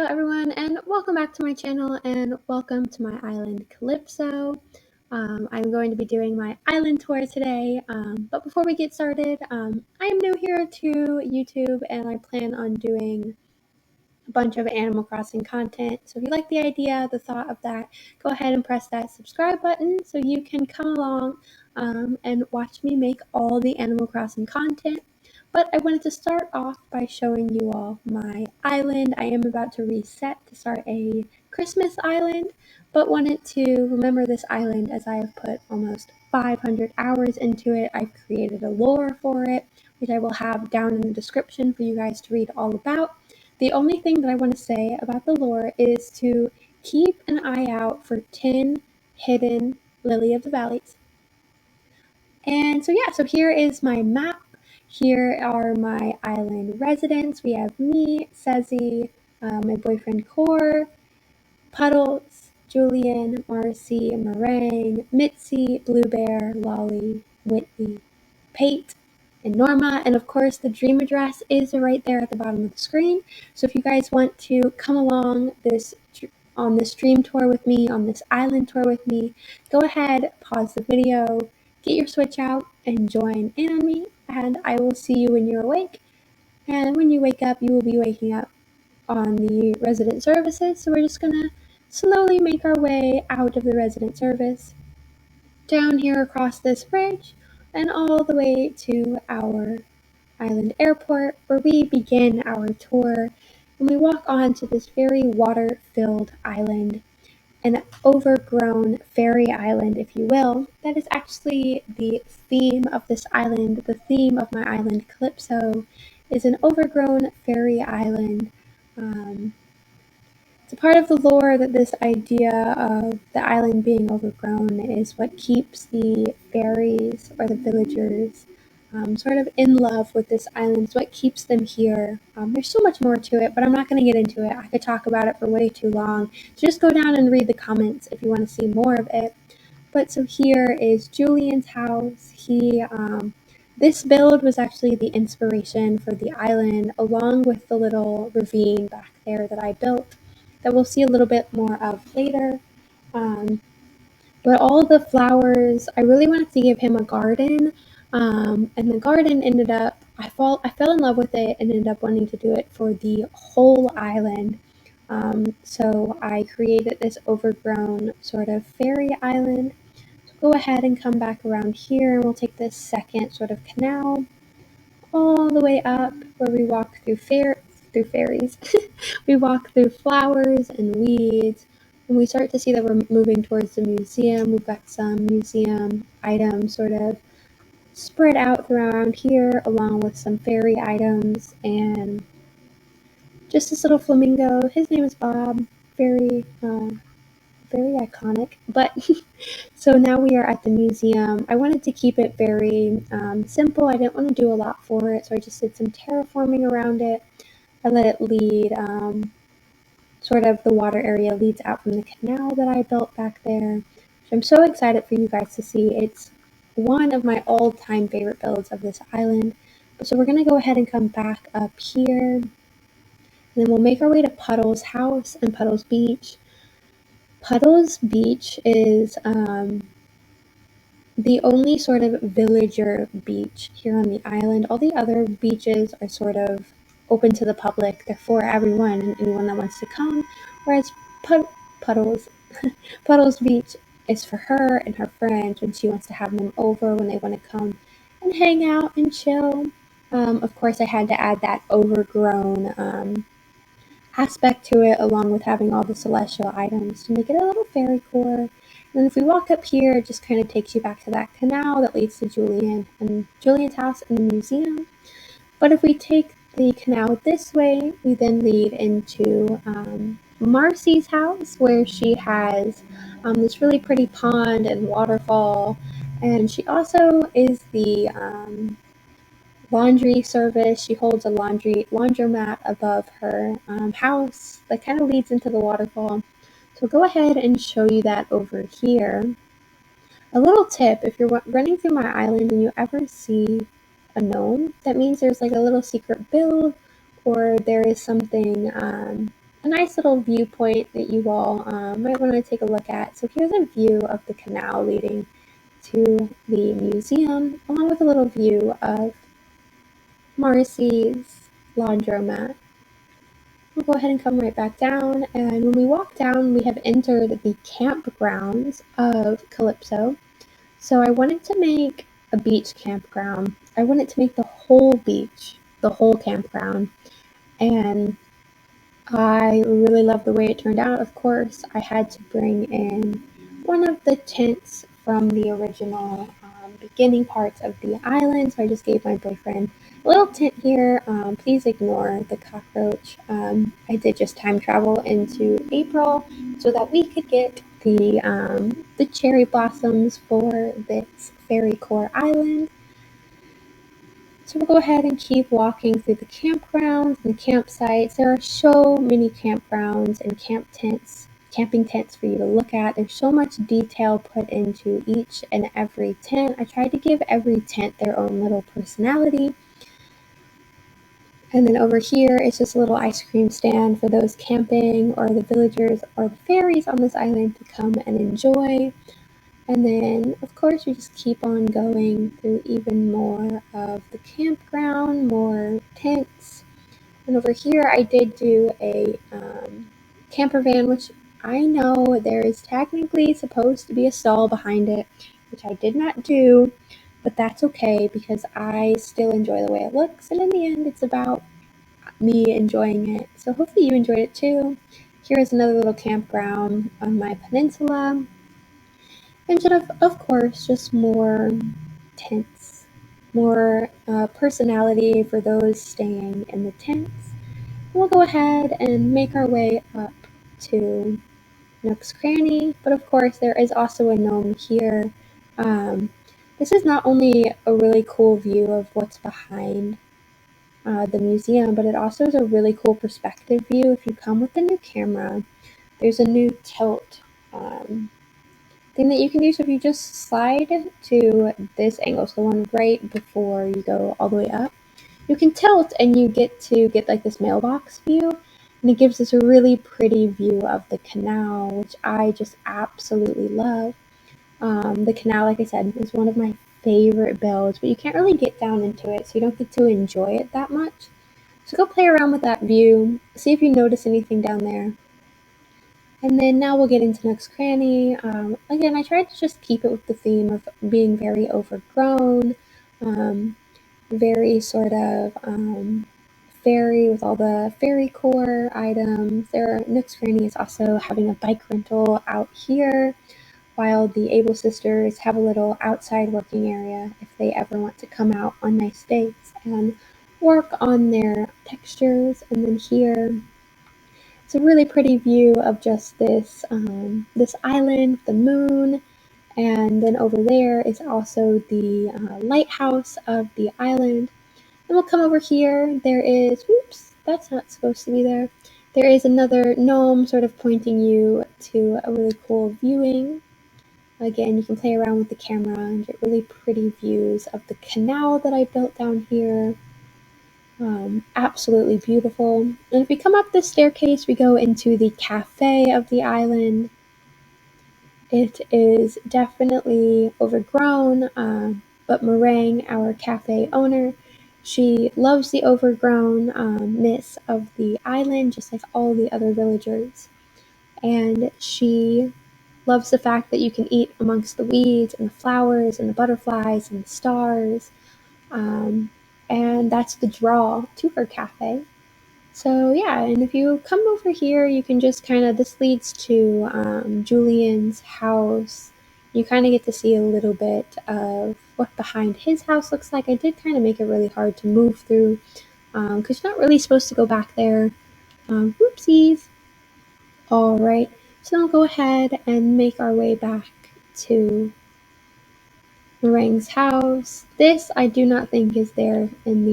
Hello everyone and welcome back to my channel and welcome to my island Calypso. I'm going to be doing my island tour today, but before we get started, I am new here to YouTube and I plan on doing a bunch of Animal Crossing content. So if you like the idea, the thought of that, go ahead and press that subscribe button so you can come along and watch me make all the Animal Crossing content. But I wanted to start off by showing you all my island. I am about to reset to start a Christmas island, but wanted to remember this island as I have put almost 500 hours into it. I've created a lore for it, which I will have down in the description for you guys to read all about. The only thing that I want to say about the lore is to keep an eye out for 10 hidden lily of the valleys. And so here is my map. Here are my island residents. We have me, Sezzy, my boyfriend Core, Puddles, Julian, Marcy, Meringue, Mitzi, Bluebear, Lolly, Whitney, Pate, and Norma. And of course, the dream address is right there at the bottom of the screen. So if you guys want to come along on this dream tour with me, on this island tour with me, go ahead, pause the video, get your Switch out, and join in on me. And I will see you when you're awake. And when you wake up, you will be waking up on the resident services. So we're just gonna slowly make our way out of the resident service, down here across this bridge, and all the way to our island airport, where we begin our tour. And we walk on to this very water-filled island, an overgrown fairy island, if you will. That is actually the theme of this island. The theme of my island, Calypso, is an overgrown fairy island. It's a part of the lore that this idea of the island being overgrown is what keeps the fairies or the villagers sort of in love with this island. It's what keeps them here. There's so much more to it, but I'm not going to get into it. I could talk about it for way too long. So just go down and read the comments if you want to see more of it. But so here is Julian's house. This build was actually the inspiration for the island, along with the little ravine back there that I built, that we'll see a little bit more of later. But all the flowers, I really wanted to give him a garden, and the garden ended up, I fell in love with it and ended up wanting to do it for the whole island. So I created this overgrown sort of fairy island. So go ahead and come back around here, and we'll take this second sort of canal all the way up, where we walk through fairies. We walk through flowers and weeds, and we start to see that we're moving towards the museum. We've got some museum items sort of spread out around here, along with some fairy items, and just this little flamingo. His name is Bob. Very iconic. But so now we are at the museum. I wanted to keep it very simple. I didn't want to do a lot for it, so I just did some terraforming around it. I let it lead, sort of the water area leads out from the canal that I built back there, which I'm so excited for you guys to see. It's one of my all-time favorite builds of this island. So we're going to go ahead and come back up here, and then we'll make our way to Puddles' house and Puddles Beach. Puddles Beach is the only sort of villager beach here on the island. All the other beaches are sort of open to the public. They're for everyone and anyone that wants to come, whereas Puddles Puddles Beach is for her and her friends when she wants to have them over, when they want to come and hang out and chill. Of course, I had to add that overgrown aspect to it, along with having all the celestial items to make it a little fairy core. And then if we walk up here, it just kind of takes you back to that canal that leads to Julian's house and the museum. But if we take the canal this way, we then lead into Marcy's house, where she has this really pretty pond and waterfall, and she also is the laundry service. She holds a laundromat above her house that kind of leads into the waterfall. So go ahead and show you that over here. A little tip: if you're running through my island and you ever see a gnome, that means there's like a little secret build, or there is something a nice little viewpoint that you all might want to take a look at. So here's a view of the canal leading to the museum, along with a little view of Marcy's laundromat. We'll go ahead and come right back down, and when we walk down, we have entered the campgrounds of Calypso. So I wanted to make a beach campground. I wanted to make the whole beach, the whole campground, and I really love the way it turned out. Of course, I had to bring in one of the tents from the original beginning parts of the island. So I just gave my boyfriend a little tent here. Please ignore the cockroach. I did just time travel into April so that we could get the cherry blossoms for this fairy core island. So we'll go ahead and keep walking through the campgrounds and campsites. There are so many campgrounds and camping tents for you to look at. There's so much detail put into each and every tent. I tried to give every tent their own little personality. And then over here, it's just a little ice cream stand for those camping or the villagers or the fairies on this island to come and enjoy. And then, of course, we just keep on going through even more of the campground, more tents. And over here, I did do a camper van, which I know there is technically supposed to be a stall behind it, which I did not do, but that's okay because I still enjoy the way it looks. And in the end, it's about me enjoying it. So hopefully you enjoyed it too. Here is another little campground on my peninsula. Instead of course, just more tents, more personality for those staying in the tents. We'll go ahead and make our way up to Nook's Cranny, but of course there is also a gnome here. This is not only a really cool view of what's behind the museum, but it also is a really cool perspective view. If you come with a new camera, there's a new tilt thing that you can do. So if you just slide to this angle, so the one right before you go all the way up, you can tilt and you get to get like this mailbox view, and it gives us a really pretty view of the canal, which I just absolutely love. The canal, like I said, is one of my favorite builds, but you can't really get down into it, so you don't get to enjoy it that much. So go play around with that view, see if you notice anything down there. And then now we'll get into Nook's Cranny. Again, I tried to just keep it with the theme of being very overgrown, very sort of fairy with all the fairy core items. Nook's Cranny is also having a bike rental out here, while the Able Sisters have a little outside working area if they ever want to come out on nice days and work on their textures. And then here, it's a really pretty view of just this island, the moon, and then over there is also the lighthouse of the island. And we'll come over here. There is, oops, that's not supposed to be there. There is another gnome sort of pointing you to a really cool viewing. Again, you can play around with the camera and get really pretty views of the canal that I built down here. Absolutely beautiful. And if we come up this staircase, we go into the cafe of the island. It is definitely overgrown, but Meringue, our cafe owner, she loves the overgrown-ness of the island, just like all the other villagers. And she loves the fact that you can eat amongst the weeds and the flowers and the butterflies and the stars. And that's the draw to her cafe. So yeah, and if you come over here, you can just this leads to Julian's house. You kind of get to see a little bit of what behind his house looks like. I did kind of make it really hard to move through because you're not really supposed to go back there. Whoopsies. All right, so now we'll go ahead and make our way back to Meringue's house. This I do not think is there in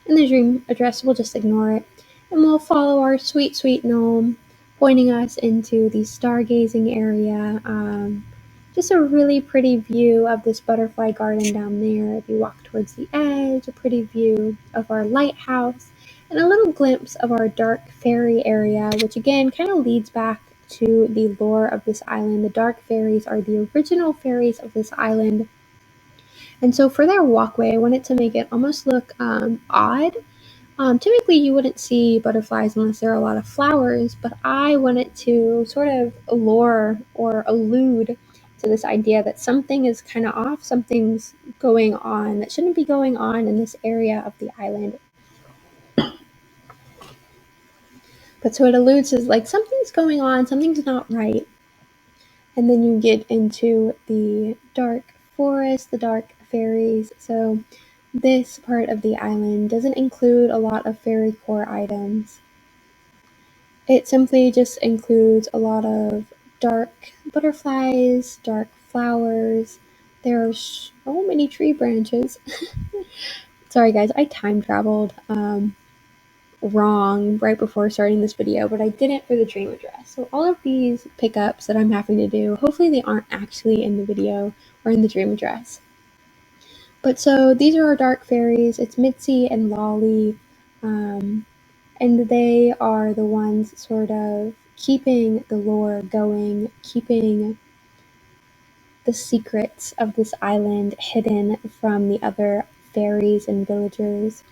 the dream address. We'll just ignore it, and we'll follow our sweet, sweet gnome, pointing us into the stargazing area. Just a really pretty view of this butterfly garden down there. If you walk towards the edge, a pretty view of our lighthouse, and a little glimpse of our dark fairy area, which again kind of leads back to the lore of this island. The dark fairies are the original fairies of this island. And so for their walkway, I wanted to make it almost look odd. Typically, you wouldn't see butterflies unless there are a lot of flowers, but I wanted to sort of allure or allude to this idea that something is kind of off, something's going on that shouldn't be going on in this area of the island. But so it alludes to like something's going on, something's not right. And then you get into the dark forest, the dark fairies. So this part of the island doesn't include a lot of fairy core items. It simply just includes a lot of dark butterflies, dark flowers. There are so many tree branches. Sorry guys, I time traveled wrong right before starting this video, but I didn't for the dream address. So all of these pickups that I'm having to do, hopefully they aren't actually in the video or in the dream address. But so these are our dark fairies. It's Mitzi and Lolly, and they are the ones sort of keeping the lore going, keeping the secrets of this island hidden from the other fairies and villagers.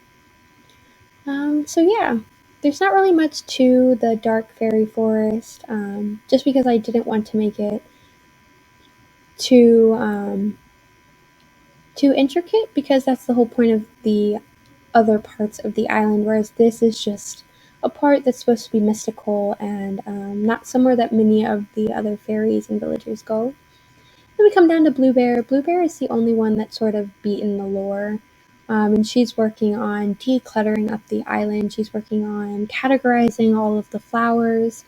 So yeah, there's not really much to the dark fairy forest, just because I didn't want to make it too intricate, because that's the whole point of the other parts of the island, whereas this is just a part that's supposed to be mystical and not somewhere that many of the other fairies and villagers go. Then we come down to Bluebear. Bluebear is the only one that's sort of beaten the lore. And she's working on decluttering up the island. She's working on categorizing all of the flowers.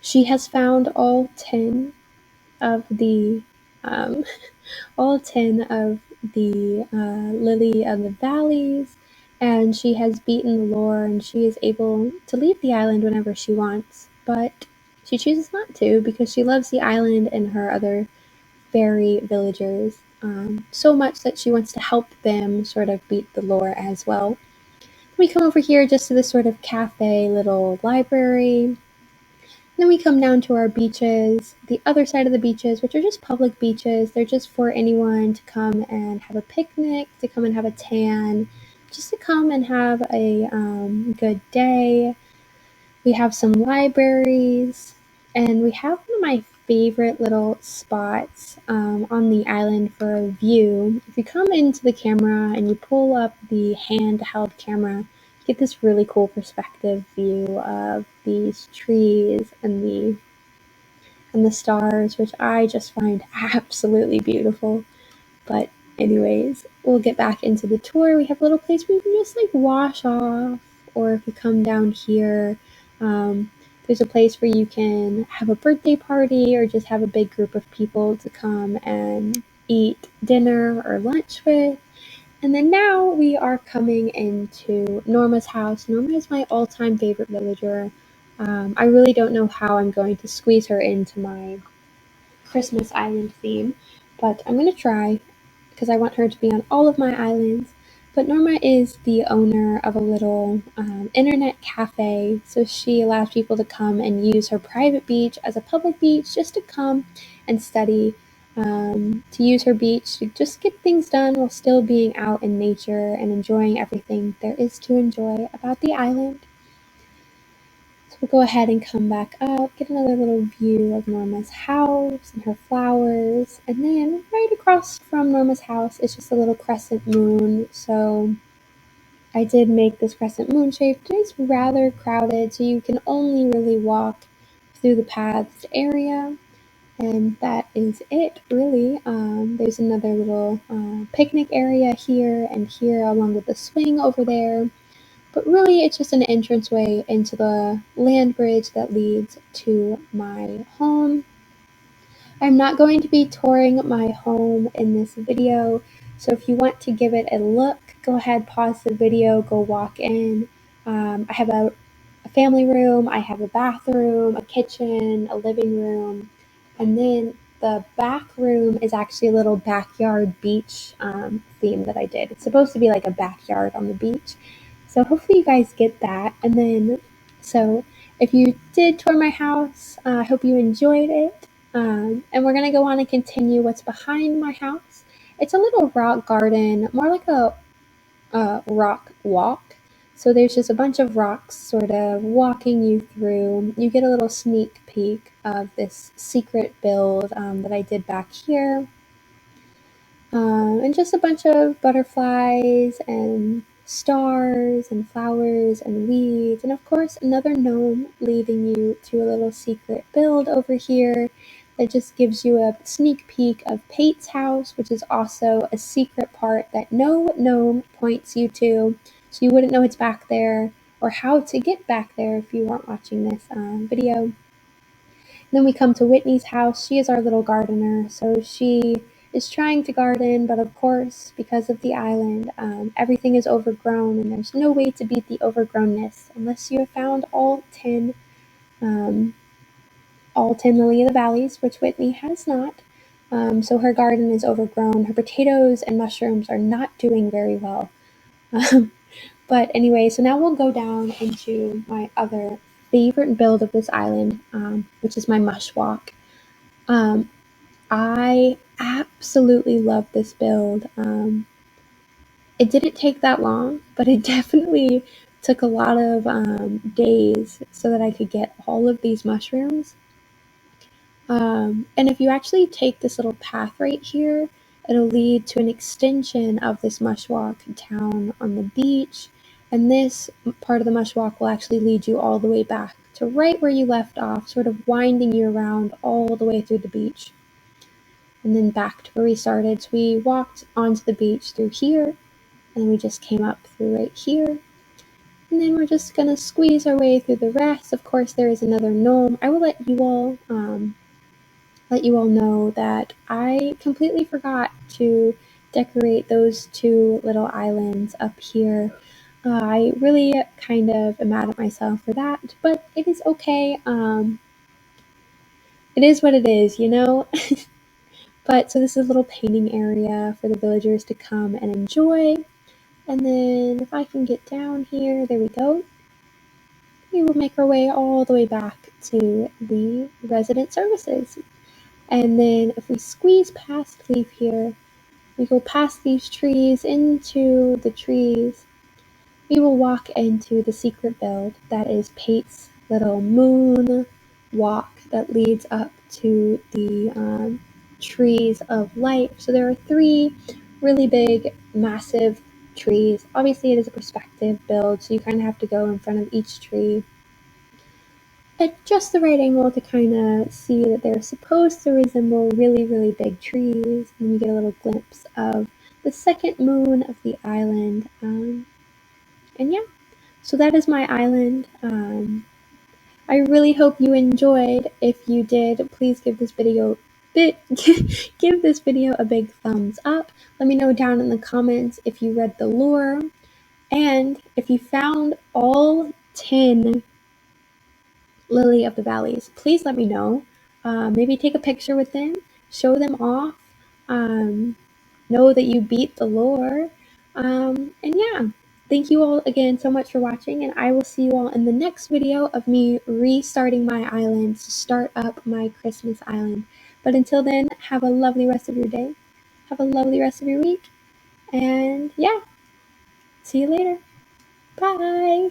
She has found all 10 of the um, all 10 of the lily of the valleys, and she has beaten the lore, and she is able to leave the island whenever she wants, but she chooses not to because she loves the island and her other fairy villagers so much that she wants to help them sort of beat the lore as well. We come over here just to this sort of cafe little library. Then we come down to our beaches, the other side of the beaches, which are just public beaches. They're just for anyone to come and have a picnic, to come and have a tan, just to come and have a good day. We have some libraries, and we have one of my favorite little spots on the island for a view. If you come into the camera and you pull up the handheld camera, you get this really cool perspective view of these trees and the stars, which I just find absolutely beautiful. But anyways, we'll get back into the tour. We have a little place where you can just like wash off, or if you come down here, there's a place where you can have a birthday party or just have a big group of people to come and eat dinner or lunch with. And then now we are coming into Norma's house. Norma is my all-time favorite villager. I really don't know how I'm going to squeeze her into my Christmas island theme, but I'm going to try because I want her to be on all of my islands. But Norma is the owner of a little internet cafe, so she allows people to come and use her private beach as a public beach just to come and study, to use her beach to just get things done while still being out in nature and enjoying everything there is to enjoy about the island. So we'll go ahead and come back up, get another little view of Norma's house and her flowers, and then right across from Norma's house is just a little crescent moon. So I did make this crescent moon shape. It is rather crowded, so you can only really walk through the paths area, and that is it really. There's another little picnic area here and here, along with the swing over there. But really, it's just an entranceway into the land bridge that leads to my home. I'm not going to be touring my home in this video, so if you want to give it a look, go ahead, pause the video, go walk in. I have a family room, I have a bathroom, a kitchen, a living room, and then the back room is actually a little backyard beach theme that I did. It's supposed to be like a backyard on the beach. So hopefully you guys get that. And then, so if you did tour my house, I hope you enjoyed it. And we're gonna go on and continue what's behind my house. It's a little rock garden, more like a rock walk. So there's just a bunch of rocks sort of walking you through. You get a little sneak peek of this secret build that I did back here. And just a bunch of butterflies and stars and flowers and weeds. And of course, another gnome leading you to a little secret build over here that just gives you a sneak peek of Pate's house, which is also a secret part that no gnome points you to. So you wouldn't know it's back there or how to get back there if you weren't watching this video. Then we come to Whitney's house. She is our little gardener. So she is trying to garden, but of course, because of the island, everything is overgrown, and there's no way to beat the overgrownness unless you have found all 10 lily of the valleys, which Whitney has not. So her garden is overgrown. Her potatoes and mushrooms are not doing very well. But anyway, so now we'll go down into my other favorite build of this island, which is my mush walk. I absolutely love this build. It didn't take that long, but it definitely took a lot of days so that I could get all of these mushrooms. And if you actually take this little path right here, it'll lead to an extension of this mush walk down on the beach. And this part of the mush walk will actually lead you all the way back to right where you left off, sort of winding you around all the way through the beach. And then back to where we started. So we walked onto the beach through here, and we just came up through right here. And then we're just gonna squeeze our way through the rest. Of course, there is another gnome. I will let you all know that I completely forgot to decorate those two little islands up here. I really kind of am mad at myself for that, but it is okay. It is what it is, you know? But so this is a little painting area for the villagers to come and enjoy. And then if I can get down here, there we go. We will make our way all the way back to the resident services. And then if we squeeze past Leaf here, we go past these trees into the trees. We will walk into the secret build that is Pate's little moon walk that leads up to the trees of life. So there are 3 really big, massive trees. Obviously, it is a perspective build, so you kind of have to go in front of each tree at just the right angle to kind of see that they're supposed to resemble really, really big trees. And you get a little glimpse of the second moon of the island. And yeah, so that is my island. I really hope you enjoyed. If you did, please give this video give this video a big thumbs up. Let me know down in the comments if you read the lore and if you found all 10 lily of the valleys. Please let me know. Maybe take a picture with them, show them off, know that you beat the lore. And yeah, thank you all again so much for watching, and I will see you all in the next video of me restarting my island to start up my Christmas island. But until then, have a lovely rest of your day. Have a lovely rest of your week. And yeah, see you later. Bye.